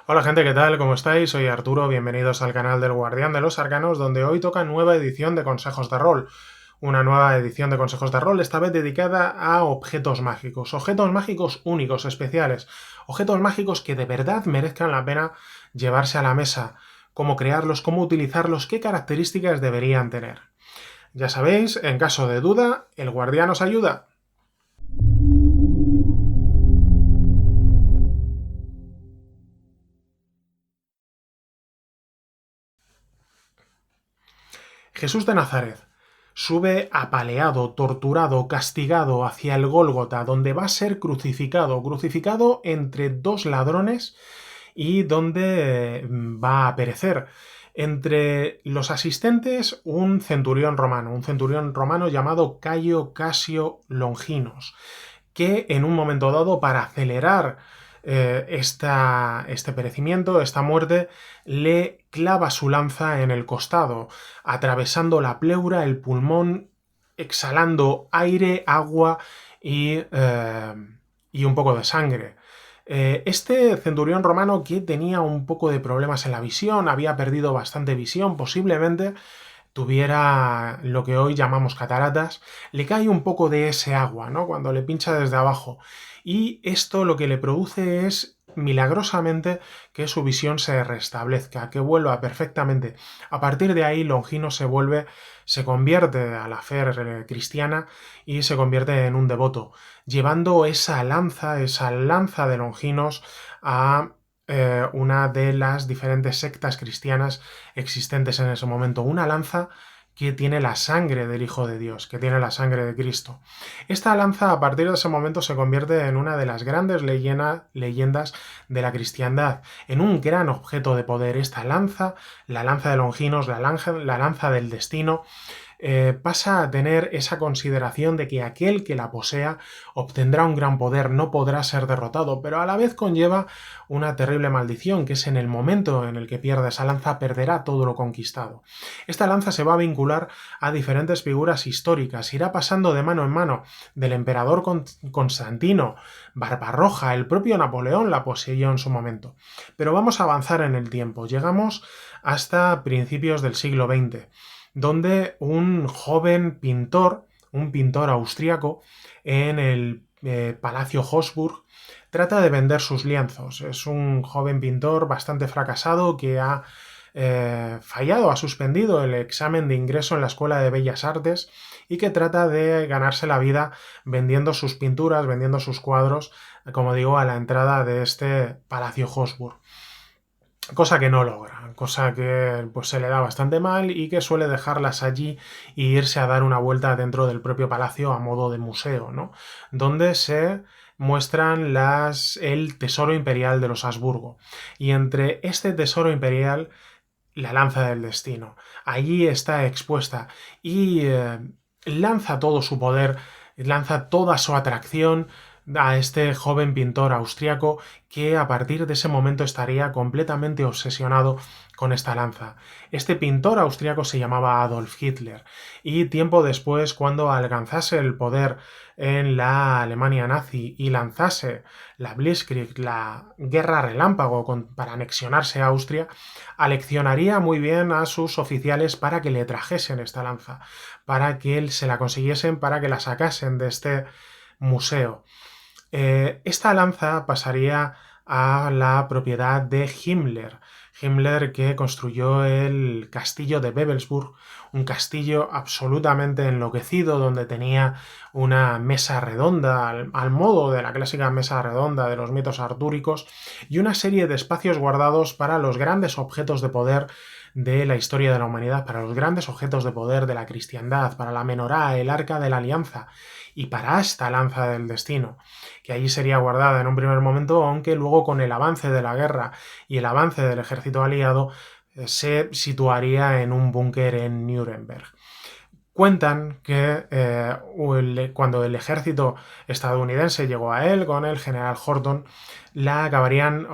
Hola gente, ¿qué tal? ¿Cómo estáis? Soy Arturo, bienvenidos al canal del Guardián de los Arcanos, donde hoy toca nueva edición de Consejos de Rol. Una nueva edición de Consejos de Rol, esta vez dedicada a objetos mágicos únicos, especiales, objetos mágicos que de verdad merezcan la pena llevarse a la mesa, cómo crearlos, cómo utilizarlos, qué características deberían tener. Ya sabéis, en caso de duda, el Guardián os ayuda. Jesús de Nazaret sube apaleado, torturado, castigado hacia el Gólgota, donde va a ser crucificado entre dos ladrones y donde va a perecer. Entre los asistentes, un centurión romano llamado Cayo Casio Longinos, que en un momento dado, para acelerar este perecimiento, esta muerte, le clava su lanza en el costado, atravesando la pleura, el pulmón, exhalando aire, agua y un poco de sangre. Este centurión romano, que tenía un poco de problemas en la visión, había perdido bastante visión, posiblemente tuviera lo que hoy llamamos cataratas, le cae un poco de ese agua, ¿no? Cuando le pincha desde abajo. Y esto lo que le produce es milagrosamente que su visión se restablezca, que vuelva perfectamente. A partir de ahí, Longino se convierte a la fe cristiana y se convierte en un devoto, llevando esa lanza de Longinos a una de las diferentes sectas cristianas existentes en ese momento. Una lanza que tiene la sangre del Hijo de Dios, que tiene la sangre de Cristo. Esta lanza, a partir de ese momento, se convierte en una de las grandes leyendas de la cristiandad, en un gran objeto de poder. Esta lanza, la lanza de Longinos, la lanza del destino, pasa a tener esa consideración de que aquel que la posea obtendrá un gran poder, no podrá ser derrotado, pero a la vez conlleva una terrible maldición, que es en el momento en el que pierda esa lanza, perderá todo lo conquistado. Esta lanza se va a vincular a diferentes figuras históricas, irá pasando de mano en mano, del emperador Constantino, Barbarroja, el propio Napoleón la poseyó en su momento. Pero vamos a avanzar en el tiempo, llegamos hasta principios del siglo XX, donde un joven pintor, un pintor austriaco, en el Palacio Hofburg, trata de vender sus lienzos. Es un joven pintor bastante fracasado que ha fallado, ha suspendido el examen de ingreso en la Escuela de Bellas Artes y que trata de ganarse la vida vendiendo sus pinturas, vendiendo sus cuadros, como digo, a la entrada de este Palacio Hofburg. Cosa que no logra, cosa que pues, se le da bastante mal y que suele dejarlas allí e irse a dar una vuelta dentro del propio palacio a modo de museo, ¿no? Donde se muestran el tesoro imperial de los Habsburgo. Y entre este tesoro imperial, la lanza del destino. Allí está expuesta y lanza todo su poder, lanza toda su atracción a este joven pintor austriaco, que a partir de ese momento estaría completamente obsesionado con esta lanza. Este pintor austriaco se llamaba Adolf Hitler y tiempo después, cuando alcanzase el poder en la Alemania nazi y lanzase la Blitzkrieg, la guerra relámpago para anexionarse a Austria, aleccionaría muy bien a sus oficiales para que le trajesen esta lanza, para que él se la consiguiesen, para que la sacasen de este museo. Esta lanza pasaría a la propiedad de Himmler. Himmler, que construyó el castillo de Wewelsburg, un castillo absolutamente enloquecido, donde tenía una mesa redonda, al modo de la clásica mesa redonda de los mitos artúricos, y una serie de espacios guardados para los grandes objetos de poder de la historia de la humanidad, para los grandes objetos de poder de la cristiandad, para la menorá, el arca de la alianza y para esta lanza del destino, que allí sería guardada en un primer momento, aunque luego, con el avance de la guerra y el avance del ejército aliado, se situaría en un búnker en Nuremberg. Cuentan que cuando el ejército estadounidense llegó a él con el general Horton, la acabarían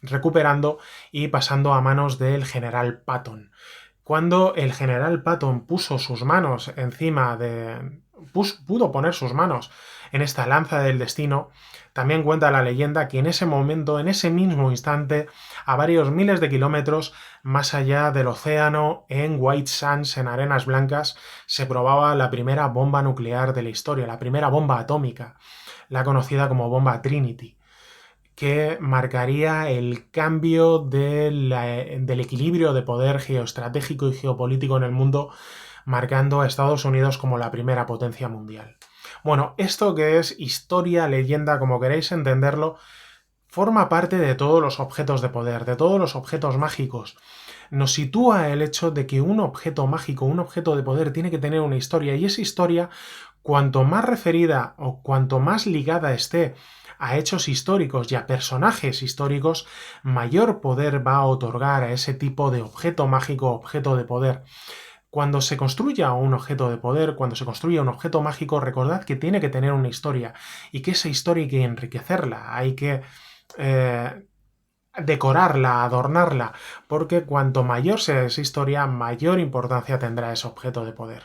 recuperando y pasando a manos del general Patton. Cuando el general Patton puso sus manos encima pudo poner sus manos en esta lanza del destino, también cuenta la leyenda que en ese momento, en ese mismo instante, a varios miles de kilómetros más allá del océano, en White Sands, en arenas blancas, se probaba la primera bomba nuclear de la historia, la primera bomba atómica, la conocida como bomba Trinity, que marcaría el cambio del equilibrio de poder geoestratégico y geopolítico en el mundo, marcando a Estados Unidos como la primera potencia mundial. Bueno, esto que es historia, leyenda, como queréis entenderlo, forma parte de todos los objetos de poder, de todos los objetos mágicos. Nos sitúa el hecho de que un objeto mágico, un objeto de poder, tiene que tener una historia, y esa historia, cuanto más referida o cuanto más ligada esté a hechos históricos y a personajes históricos, mayor poder va a otorgar a ese tipo de objeto mágico, objeto de poder. Cuando se construya un objeto de poder, cuando se construya un objeto mágico, recordad que tiene que tener una historia, y que esa historia hay que enriquecerla, hay que decorarla, adornarla, porque cuanto mayor sea esa historia, mayor importancia tendrá ese objeto de poder.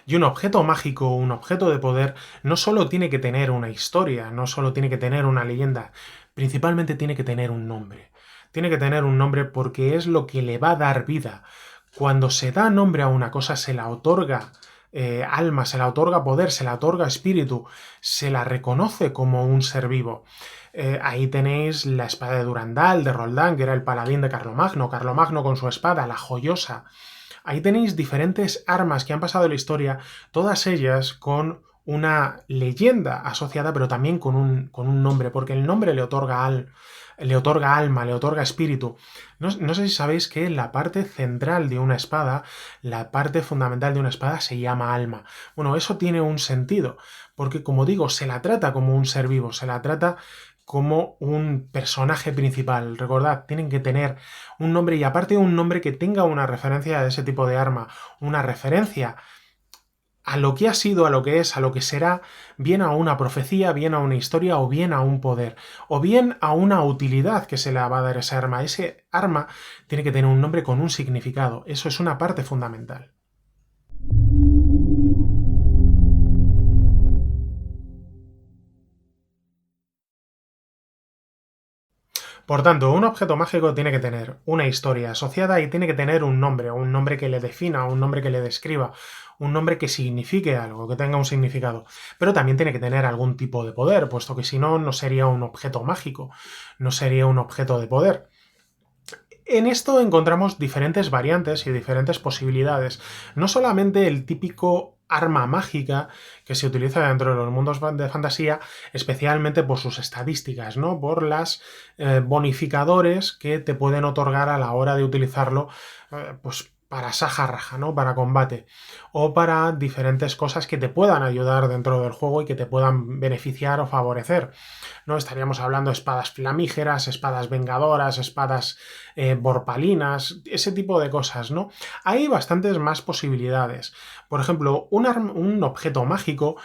Y un objeto mágico, un objeto de poder, no solo tiene que tener una historia, no solo tiene que tener una leyenda, principalmente tiene que tener un nombre. Tiene que tener un nombre porque es lo que le va a dar vida. Cuando se da nombre a una cosa, se la otorga alma, se la otorga poder, se la otorga espíritu, se la reconoce como un ser vivo. Ahí tenéis la espada de Durandal, de Roldán, que era el paladín de Carlomagno. Carlomagno con su espada, la joyosa. Ahí tenéis diferentes armas que han pasado en la historia, todas ellas con una leyenda asociada, pero también con un nombre, porque el nombre le otorga alma, le otorga espíritu. No sé si sabéis que la parte central de una espada, la parte fundamental de una espada se llama alma. Bueno, eso tiene un sentido, porque como digo, se la trata como un ser vivo, se la trata como un personaje principal. Recordad, tienen que tener un nombre, y aparte un nombre que tenga una referencia a ese tipo de arma, una referencia a lo que ha sido, a lo que es, a lo que será, bien a una profecía, bien a una historia, o bien a un poder, o bien a una utilidad que se le va a dar a esa arma. Ese arma tiene que tener un nombre con un significado. Eso es una parte fundamental. Por tanto, un objeto mágico tiene que tener una historia asociada y tiene que tener un nombre que le defina, un nombre que le describa, un nombre que signifique algo, que tenga un significado. Pero también tiene que tener algún tipo de poder, puesto que si no, no sería un objeto mágico, no sería un objeto de poder. En esto encontramos diferentes variantes y diferentes posibilidades. No solamente el típico arma mágica que se utiliza dentro de los mundos de fantasía, especialmente por sus estadísticas, ¿no? Por las bonificadores que te pueden otorgar a la hora de utilizarlo, pues para saja raja, ¿no? Para combate. O para diferentes cosas que te puedan ayudar dentro del juego y que te puedan beneficiar o favorecer. ¿No? Estaríamos hablando de espadas flamígeras, espadas vengadoras, espadas borpalinas, ese tipo de cosas, ¿no? Hay bastantes más posibilidades. Por ejemplo, un objeto mágico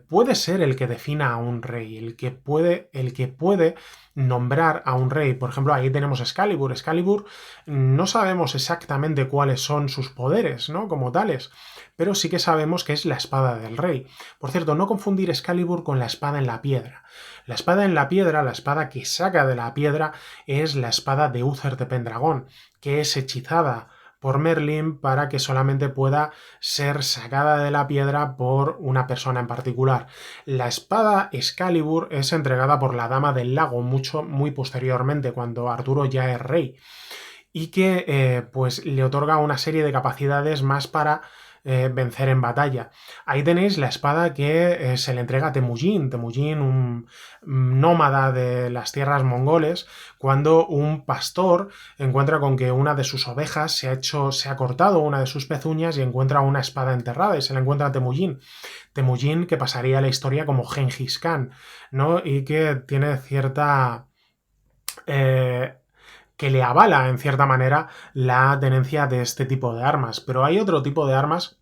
puede ser el que defina a un rey, el que puede nombrar a un rey. Por ejemplo, ahí tenemos Excalibur. Excalibur no sabemos exactamente cuáles son sus poderes, ¿no? Como tales, pero sí que sabemos que es la espada del rey. Por cierto, no confundir Excalibur con la espada en la piedra. La espada en la piedra, la espada que saca de la piedra, es la espada de Uther de Pendragón, que es hechizada por Merlín para que solamente pueda ser sacada de la piedra por una persona en particular. La espada Excalibur es entregada por la Dama del Lago muy posteriormente, cuando Arturo ya es rey, y que pues le otorga una serie de capacidades más para vencer en batalla. Ahí tenéis la espada que se le entrega a Temujin. Temujin, un nómada de las tierras mongoles, cuando un pastor encuentra con que una de sus ovejas se ha cortado una de sus pezuñas y encuentra una espada enterrada, y se la encuentra a Temujin. Temujin, que pasaría a la historia como Gengis Khan, ¿no? Y que tiene cierta que le avala en cierta manera la tenencia de este tipo de armas. Pero hay otro tipo de armas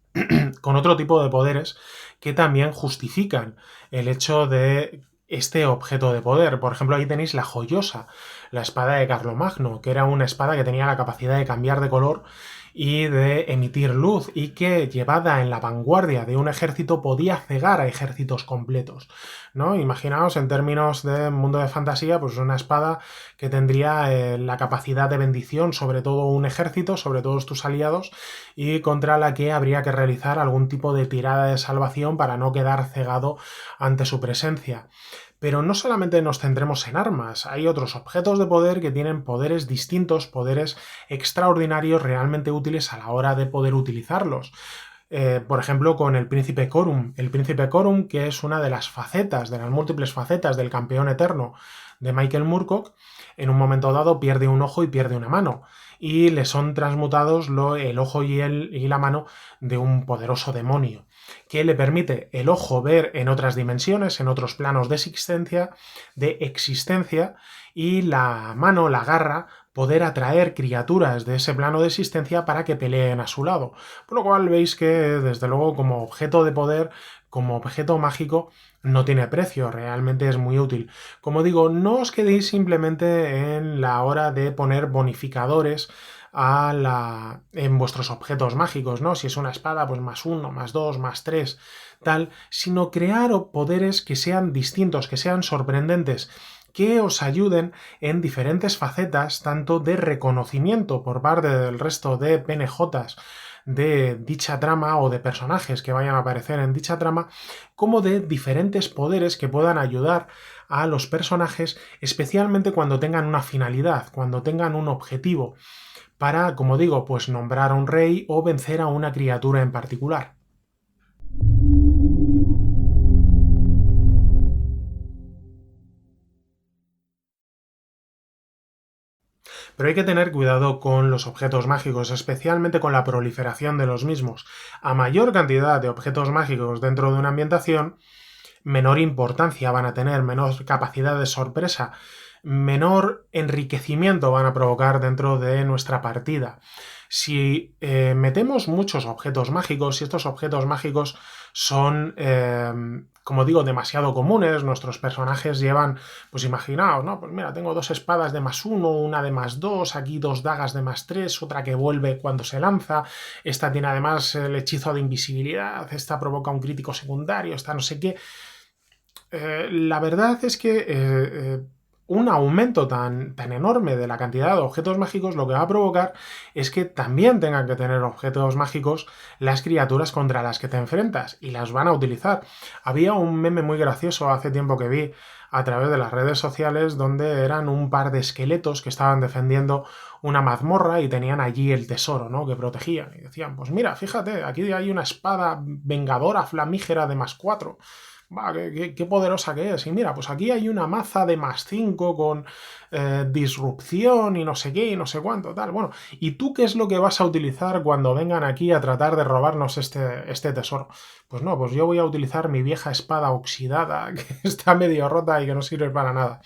con otro tipo de poderes que también justifican el hecho de este objeto de poder. Por ejemplo, ahí tenéis la joyosa, la espada de Carlomagno, que era una espada que tenía la capacidad de cambiar de color y de emitir luz, y que llevada en la vanguardia de un ejército podía cegar a ejércitos completos, ¿no? Imaginaos en términos de mundo de fantasía, pues una espada que tendría la capacidad de bendición sobre todo un ejército, sobre todos tus aliados, y contra la que habría que realizar algún tipo de tirada de salvación para no quedar cegado ante su presencia. Pero no solamente nos centremos en armas, hay otros objetos de poder que tienen poderes distintos, poderes extraordinarios realmente útiles a la hora de poder utilizarlos. Por ejemplo, con el Príncipe Corum. El Príncipe Corum, que es una de las facetas, de las múltiples facetas del campeón eterno de Michael Moorcock, en un momento dado pierde un ojo y pierde una mano, y le son transmutados el ojo y la mano de un poderoso demonio, que le permite el ojo ver en otras dimensiones, en otros planos de existencia, y la mano, la garra, poder atraer criaturas de ese plano de existencia para que peleen a su lado. Por lo cual veis que, desde luego, como objeto de poder, como objeto mágico, no tiene precio, realmente es muy útil. Como digo, no os quedéis simplemente en la hora de poner bonificadores en vuestros objetos mágicos, ¿no? Si es una espada, pues +1, +2, +3, tal, sino crear poderes que sean distintos, que sean sorprendentes, que os ayuden en diferentes facetas, tanto de reconocimiento por parte del resto de PNJs de dicha trama o de personajes que vayan a aparecer en dicha trama, como de diferentes poderes que puedan ayudar a los personajes, especialmente cuando tengan una finalidad, cuando tengan un objetivo, para, como digo, pues nombrar a un rey o vencer a una criatura en particular. Pero hay que tener cuidado con los objetos mágicos, especialmente con la proliferación de los mismos. A mayor cantidad de objetos mágicos dentro de una ambientación, menor importancia van a tener, menor capacidad de sorpresa, menor enriquecimiento van a provocar dentro de nuestra partida. Si metemos muchos objetos mágicos, si estos objetos mágicos son, como digo, demasiado comunes, nuestros personajes llevan, pues imaginaos, ¿no? Pues mira, tengo 2 espadas de +1, una de +2, aquí 2 dagas de +3, otra que vuelve cuando se lanza, esta tiene además el hechizo de invisibilidad, esta provoca un crítico secundario, esta no sé qué. La verdad es que un aumento tan enorme de la cantidad de objetos mágicos lo que va a provocar es que también tengan que tener objetos mágicos las criaturas contra las que te enfrentas, y las van a utilizar. Había un meme muy gracioso hace tiempo que vi a través de las redes sociales, donde eran un par de esqueletos que estaban defendiendo una mazmorra y tenían allí el tesoro, ¿no?, que protegían, y decían, pues mira, fíjate, aquí hay una espada vengadora flamígera de +4. Va, qué poderosa que es. Y mira, pues aquí hay una maza de +5 con disrupción y no sé qué y no sé cuánto, tal. Bueno, ¿y tú qué es lo que vas a utilizar cuando vengan aquí a tratar de robarnos este tesoro? Pues no, pues yo voy a utilizar mi vieja espada oxidada, que está medio rota y que no sirve para nada.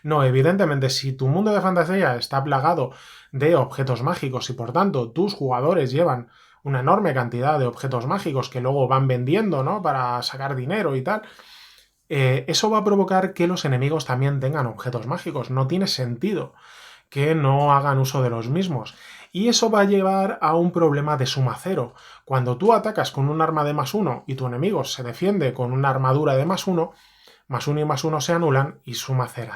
No, evidentemente, si tu mundo de fantasía está plagado de objetos mágicos y por tanto tus jugadores llevan una enorme cantidad de objetos mágicos que luego van vendiendo, ¿no?, para sacar dinero y tal, eso va a provocar que los enemigos también tengan objetos mágicos. No tiene sentido que no hagan uso de los mismos. Y eso va a llevar a un problema de suma cero. Cuando tú atacas con un arma de +1 y tu enemigo se defiende con una armadura de +1, +1 y +1 se anulan y suma cero.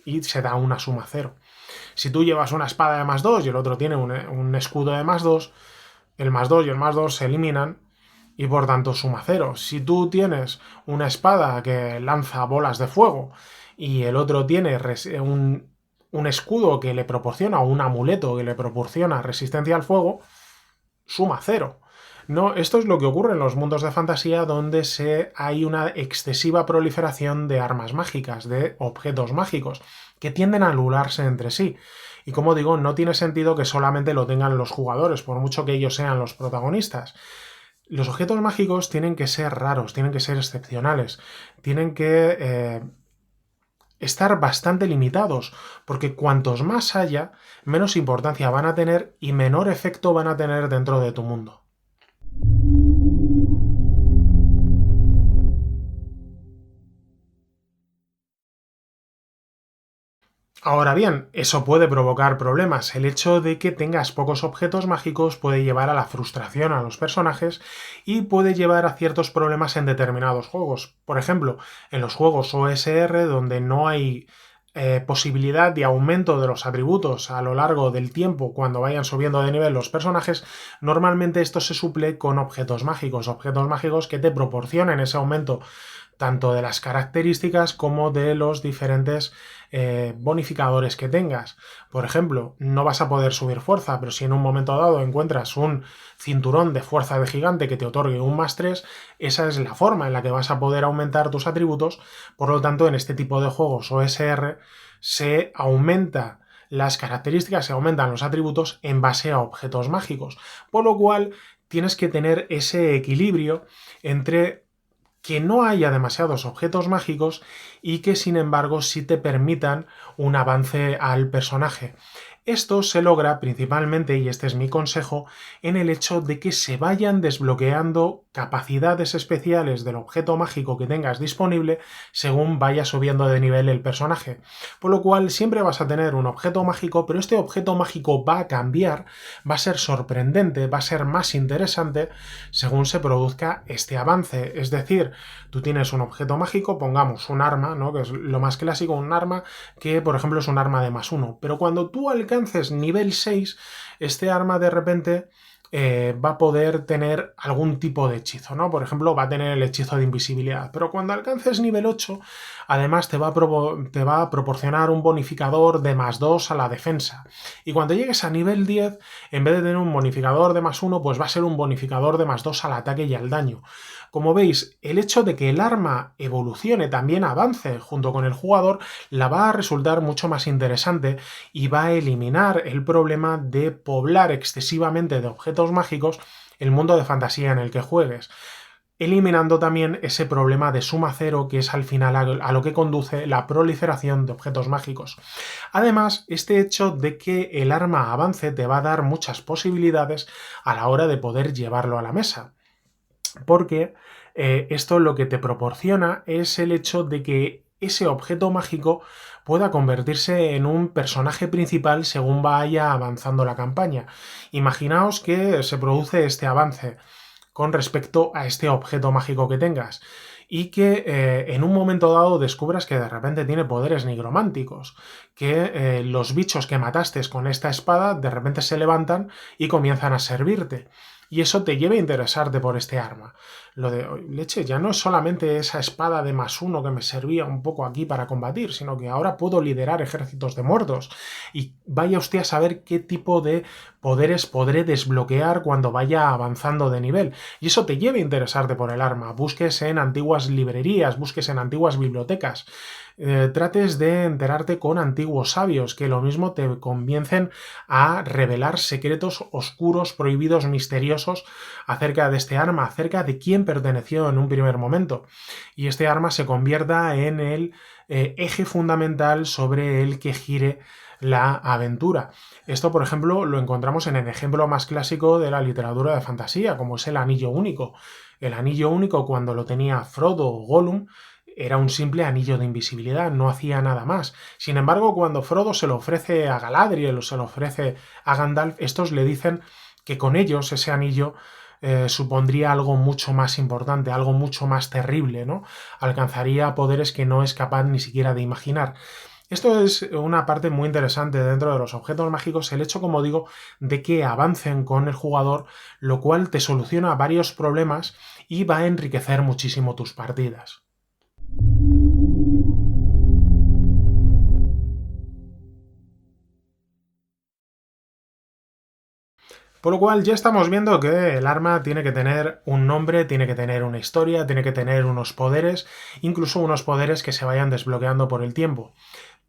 Y se da una suma cero. Si tú llevas una espada de +2 y el otro tiene un escudo de +2, el +2 y el +2 se eliminan y por tanto suma cero. Si tú tienes una espada que lanza bolas de fuego y el otro tiene un escudo que le proporciona, o un amuleto que le proporciona resistencia al fuego, suma cero. No, esto es lo que ocurre en los mundos de fantasía, donde hay una excesiva proliferación de armas mágicas, de objetos mágicos, que tienden a anularse entre sí. Y como digo, no tiene sentido que solamente lo tengan los jugadores, por mucho que ellos sean los protagonistas. Los objetos mágicos tienen que ser raros, tienen que ser excepcionales, tienen que estar bastante limitados, porque cuantos más haya, menos importancia van a tener y menor efecto van a tener dentro de tu mundo. Ahora bien, eso puede provocar problemas. El hecho de que tengas pocos objetos mágicos puede llevar a la frustración a los personajes y puede llevar a ciertos problemas en determinados juegos. Por ejemplo, en los juegos OSR donde no hay posibilidad de aumento de los atributos a lo largo del tiempo cuando vayan subiendo de nivel los personajes, normalmente esto se suple con objetos mágicos que te proporcionen ese aumento tanto de las características como de los diferentes bonificadores que tengas. Por ejemplo, no vas a poder subir fuerza, pero si en un momento dado encuentras un cinturón de fuerza de gigante que te otorgue un +3, esa es la forma en la que vas a poder aumentar tus atributos. Por lo tanto, en este tipo de juegos OSR se aumenta las características, se aumentan los atributos en base a objetos mágicos. Por lo cual, tienes que tener ese equilibrio entre que no haya demasiados objetos mágicos y que sin embargo sí te permitan un avance al personaje. Esto se logra principalmente, y este es mi consejo, en el hecho de que se vayan desbloqueando capacidades especiales del objeto mágico que tengas disponible según vaya subiendo de nivel el personaje. Por lo cual siempre vas a tener un objeto mágico, pero este objeto mágico va a cambiar, va a ser sorprendente, va a ser más interesante según se produzca este avance. Es decir, tú tienes un objeto mágico, pongamos un arma, ¿no? Que es lo más clásico, un arma que por ejemplo es un arma de +1, pero cuando tú alcances nivel 6, este arma de repente va a poder tener algún tipo de hechizo, ¿no? Por ejemplo, va a tener el hechizo de invisibilidad, pero cuando alcances nivel 8, además te va a proporcionar un bonificador de +2 a la defensa. Y cuando llegues a nivel 10, en vez de tener un bonificador de +1, pues va a ser un bonificador de +2 al ataque y al daño. Como veis, el hecho de que el arma evolucione, también avance junto con el jugador, la va a resultar mucho más interesante y va a eliminar el problema de poblar excesivamente de objetos mágicos el mundo de fantasía en el que juegues, eliminando también ese problema de suma cero que es al final a lo que conduce la proliferación de objetos mágicos. Además, este hecho de que el arma avance te va a dar muchas posibilidades a la hora de poder llevarlo a la mesa, porque esto lo que te proporciona es el hecho de que ese objeto mágico pueda convertirse en un personaje principal según vaya avanzando la campaña. Imaginaos que se produce este avance con respecto a este objeto mágico que tengas y que en un momento dado descubras que de repente tiene poderes nigrománticos, que los bichos que mataste con esta espada de repente se levantan y comienzan a servirte. Y eso te lleva a interesarte por este arma. Lo de, leche, ya no es solamente esa espada de +1 que me servía un poco aquí para combatir, sino que ahora puedo liderar ejércitos de muertos. Y vaya usted a saber qué tipo de poderes podré desbloquear cuando vaya avanzando de nivel. Y eso te lleva a interesarte por el arma. Busques en antiguas librerías, busques en antiguas bibliotecas. Trates de enterarte con antiguos sabios que lo mismo te comiencen a revelar secretos oscuros, prohibidos, misteriosos acerca de este arma, acerca de quién perteneció en un primer momento. Y este arma se convierta en el eje fundamental sobre el que gire la aventura. Esto, por ejemplo, lo encontramos en el ejemplo más clásico de la literatura de fantasía, como es el anillo único. El anillo único, cuando lo tenía Frodo o Gollum, era un simple anillo de invisibilidad, no hacía nada más. Sin embargo, cuando Frodo se lo ofrece a Galadriel o se lo ofrece a Gandalf, estos le dicen que con ellos ese anillo supondría algo mucho más importante, algo mucho más terrible, ¿no? Alcanzaría poderes que no es capaz ni siquiera de imaginar. Esto es una parte muy interesante dentro de los objetos mágicos, el hecho, como digo, de que avancen con el jugador, lo cual te soluciona varios problemas y va a enriquecer muchísimo tus partidas. Por lo cual ya estamos viendo que el arma tiene que tener un nombre, tiene que tener una historia, tiene que tener unos poderes, incluso unos poderes que se vayan desbloqueando por el tiempo.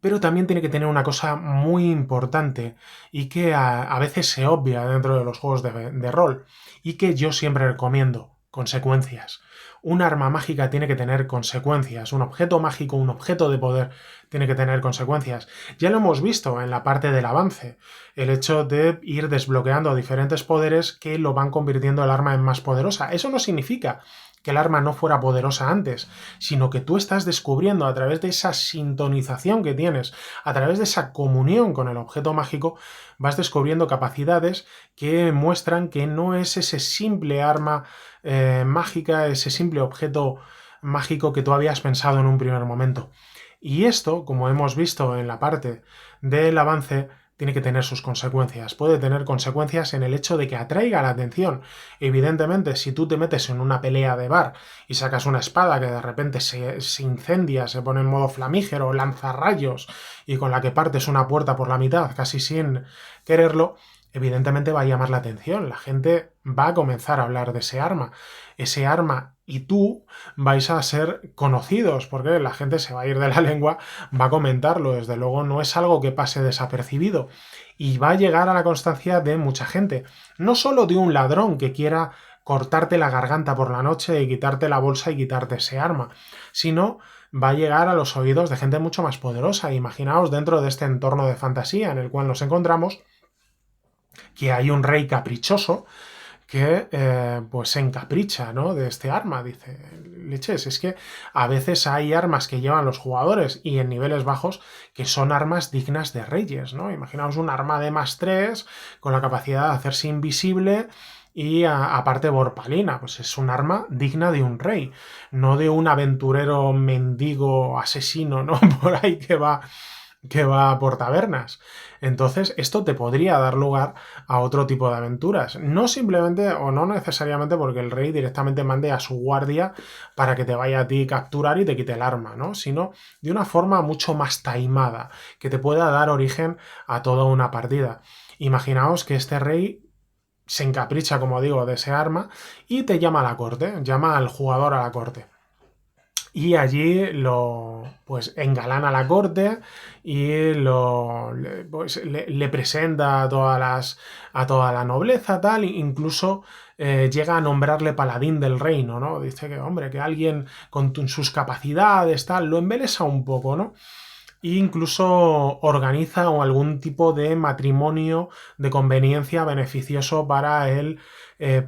Pero también tiene que tener una cosa muy importante y que a veces se obvia dentro de los juegos de rol y que yo siempre recomiendo: consecuencias. Un arma mágica tiene que tener consecuencias, un objeto mágico, un objeto de poder tiene que tener consecuencias. Ya lo hemos visto en la parte del avance, el hecho de ir desbloqueando diferentes poderes que lo van convirtiendo el arma en más poderosa. Eso no significa que el arma no fuera poderosa antes, sino que tú estás descubriendo a través de esa sintonización que tienes, a través de esa comunión con el objeto mágico, vas descubriendo capacidades que muestran que no es ese simple arma mágica, ese simple objeto mágico que tú habías pensado en un primer momento. Y esto, como hemos visto en la parte del avance, tiene que tener sus consecuencias. Puede tener consecuencias en el hecho de que atraiga la atención. Evidentemente, si tú te metes en una pelea de bar y sacas una espada que de repente se incendia, se pone en modo flamígero, lanza rayos y con la que partes una puerta por la mitad casi sin quererlo, evidentemente va a llamar la atención. La gente va a comenzar a hablar de ese arma. Ese arma y tú vais a ser conocidos porque la gente se va a ir de la lengua, va a comentarlo. Desde luego no es algo que pase desapercibido y va a llegar a la constancia de mucha gente. No solo de un ladrón que quiera cortarte la garganta por la noche y quitarte la bolsa y quitarte ese arma, sino va a llegar a los oídos de gente mucho más poderosa. Imaginaos dentro de este entorno de fantasía en el cual nos encontramos que hay un rey caprichoso que pues se encapricha, ¿no?, de este arma. Dice, leches, es que a veces hay armas que llevan los jugadores y en niveles bajos que son armas dignas de reyes, ¿no? Imaginaos un arma de +3 con la capacidad de hacerse invisible y aparte borpalina, pues es un arma digna de un rey, no de un aventurero mendigo asesino, ¿no?, por ahí que va por tabernas. Entonces, esto te podría dar lugar a otro tipo de aventuras. No simplemente o no necesariamente porque el rey directamente mande a su guardia para que te vaya a ti capturar y te quite el arma, ¿no? Sino de una forma mucho más taimada, que te pueda dar origen a toda una partida. Imaginaos que este rey se encapricha, como digo, de ese arma y te llama a la corte, llama al jugador a la corte. Y allí lo pues engalana la corte y le presenta a toda la nobleza, tal, incluso llega a nombrarle paladín del reino, ¿no? Dice que, hombre, que alguien con sus capacidades, tal, lo embelesa un poco, ¿no? E incluso organiza algún tipo de matrimonio de conveniencia beneficioso para el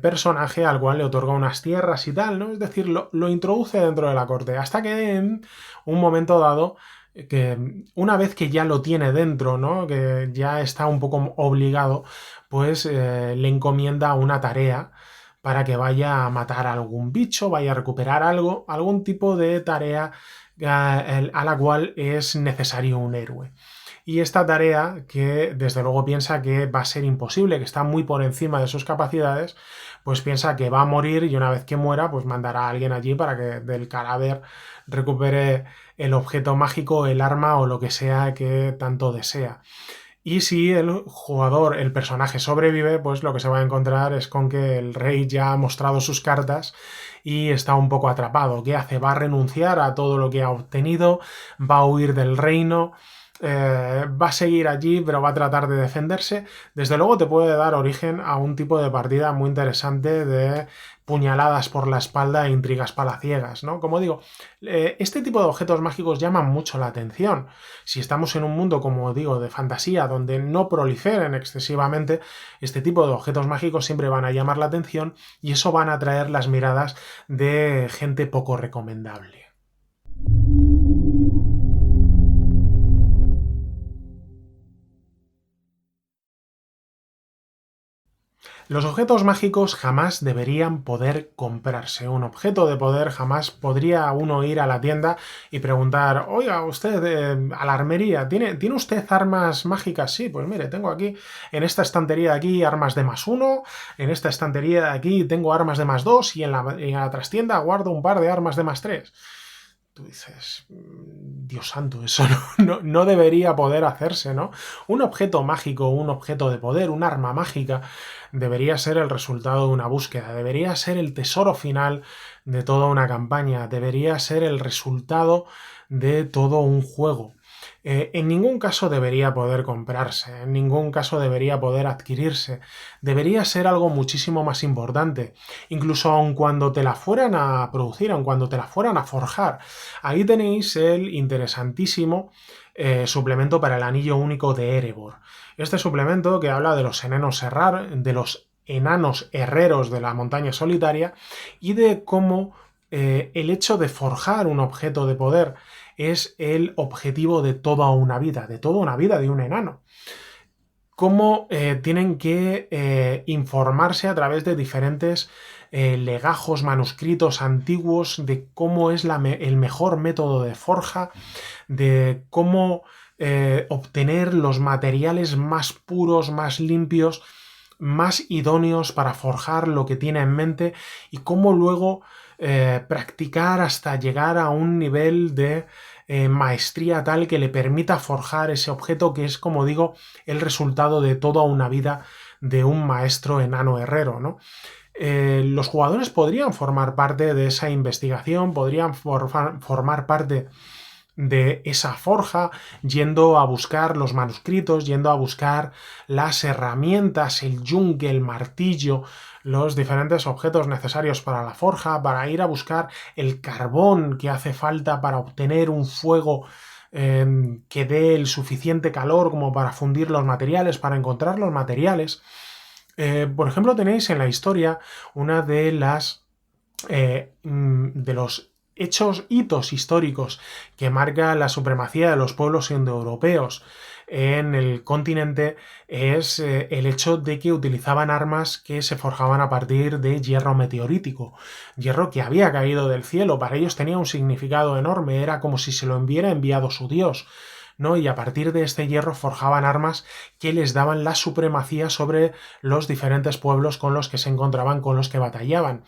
personaje al cual le otorga unas tierras y tal, ¿no? Es decir, lo introduce dentro de la corte, hasta que en un momento dado, que una vez que ya lo tiene dentro, ¿no?, que ya está un poco obligado, pues le encomienda una tarea para que vaya a matar a algún bicho, vaya a recuperar algo, algún tipo de tarea a la cual es necesario un héroe. Y esta tarea, que desde luego piensa que va a ser imposible, que está muy por encima de sus capacidades, pues piensa que va a morir y una vez que muera, pues mandará a alguien allí para que del cadáver recupere el objeto mágico, el arma o lo que sea que tanto desea. Y si el jugador, el personaje sobrevive, pues lo que se va a encontrar es con que el rey ya ha mostrado sus cartas y está un poco atrapado. ¿Qué hace? Va a renunciar a todo lo que ha obtenido, va a huir del reino, va a seguir allí, pero va a tratar de defenderse. Desde luego te puede dar origen a un tipo de partida muy interesante de puñaladas por la espalda e intrigas palaciegas, ¿no? Como digo, este tipo de objetos mágicos llaman mucho la atención. Si estamos en un mundo, como digo, de fantasía, donde no proliferen excesivamente, este tipo de objetos mágicos siempre van a llamar la atención y eso van a atraer las miradas de gente poco recomendable. Los objetos mágicos jamás deberían poder comprarse. Un objeto de poder jamás podría uno ir a la tienda y preguntar, oiga, usted, a la armería, ¿tiene usted armas mágicas? Sí, pues mire, tengo aquí, en esta estantería de aquí, armas de +1, en esta estantería de aquí tengo armas de +2 y en la trastienda guardo un par de armas de +3. Tú dices, Dios santo, eso no debería poder hacerse, ¿no? Un objeto mágico, un objeto de poder, un arma mágica, debería ser el resultado de una búsqueda, debería ser el tesoro final de toda una campaña, debería ser el resultado de todo un juego. En ningún caso debería poder comprarse, en ningún caso debería poder adquirirse, debería ser algo muchísimo más importante, incluso aun cuando te la fueran a producir, aun cuando te la fueran a forjar. Ahí tenéis el interesantísimo suplemento para el anillo único de Erebor. Este suplemento que habla de los enanos herreros de la montaña solitaria y de cómo el hecho de forjar un objeto de poder es el objetivo de toda una vida de un enano. Cómo tienen que informarse a través de diferentes legajos, manuscritos antiguos de cómo es el mejor método de forja, de cómo obtener los materiales más puros, más limpios, más idóneos para forjar lo que tiene en mente y cómo luego practicar hasta llegar a un nivel de maestría tal que le permita forjar ese objeto que es, como digo, el resultado de toda una vida de un maestro enano herrero, ¿no? Los jugadores podrían formar parte de esa investigación, podrían formar parte de esa forja, yendo a buscar los manuscritos, yendo a buscar las herramientas, el yunque, el martillo, los diferentes objetos necesarios para la forja, para ir a buscar el carbón que hace falta para obtener un fuego que dé el suficiente calor como para fundir los materiales, para encontrar los materiales. Por ejemplo, tenéis en la historia una de las de los hitos históricos que marca la supremacía de los pueblos indoeuropeos en el continente es el hecho de que utilizaban armas que se forjaban a partir de hierro meteorítico, hierro que había caído del cielo. Para ellos tenía un significado enorme, era como si se lo hubiera enviado su dios, ¿no? Y a partir de este hierro forjaban armas que les daban la supremacía sobre los diferentes pueblos con los que se encontraban, con los que batallaban.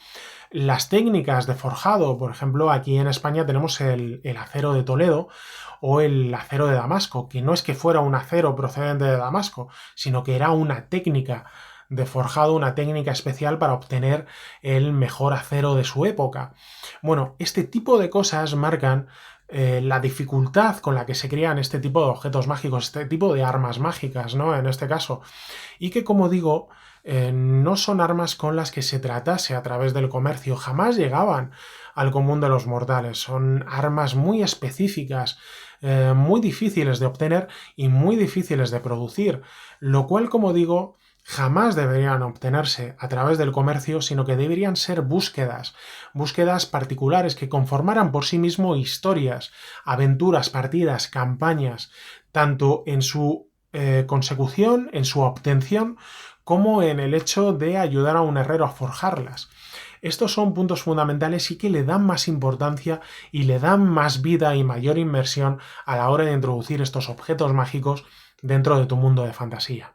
Las técnicas de forjado, por ejemplo, aquí en España tenemos el acero de Toledo o el acero de Damasco, que no es que fuera un acero procedente de Damasco, sino que era una técnica de forjado, una técnica especial para obtener el mejor acero de su época. Bueno, este tipo de cosas marcan la dificultad con la que se crean este tipo de objetos mágicos, este tipo de armas mágicas, ¿no? En este caso. Y que, como digo, no son armas con las que se tratase a través del comercio, jamás llegaban al común de los mortales. Son armas muy específicas, muy difíciles de obtener y muy difíciles de producir, lo cual, como digo, jamás deberían obtenerse a través del comercio, sino que deberían ser búsquedas particulares que conformaran por sí mismo historias, aventuras, partidas, campañas, tanto en su consecución, en su obtención, como en el hecho de ayudar a un herrero a forjarlas. Estos son puntos fundamentales y que le dan más importancia y le dan más vida y mayor inmersión a la hora de introducir estos objetos mágicos dentro de tu mundo de fantasía.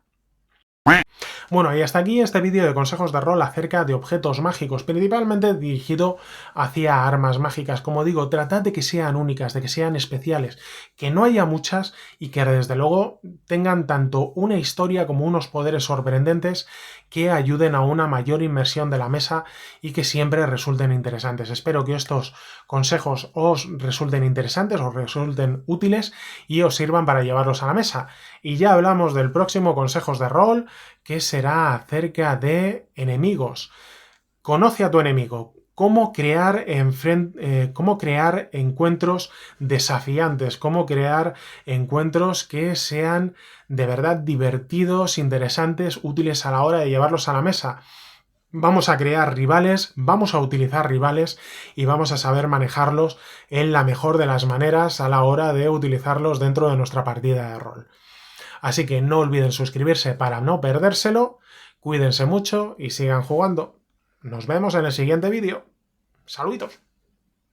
Bueno, y hasta aquí este vídeo de consejos de rol acerca de objetos mágicos, principalmente dirigido hacia armas mágicas. Como digo, tratad de que sean únicas, de que sean especiales, que no haya muchas y que desde luego tengan tanto una historia como unos poderes sorprendentes que ayuden a una mayor inmersión de la mesa y que siempre resulten interesantes. Espero que estos consejos os resulten interesantes, os resulten útiles y os sirvan para llevarlos a la mesa. Y ya hablamos del próximo consejos de rol, que será acerca de enemigos. Conoce a tu enemigo. Cómo crear encuentros desafiantes, cómo crear encuentros que sean de verdad divertidos, interesantes, útiles a la hora de llevarlos a la mesa. Vamos a crear rivales, vamos a utilizar rivales y vamos a saber manejarlos en la mejor de las maneras a la hora de utilizarlos dentro de nuestra partida de rol. Así que no olviden suscribirse para no perdérselo, cuídense mucho y sigan jugando. Nos vemos en el siguiente vídeo. ¡Saluditos!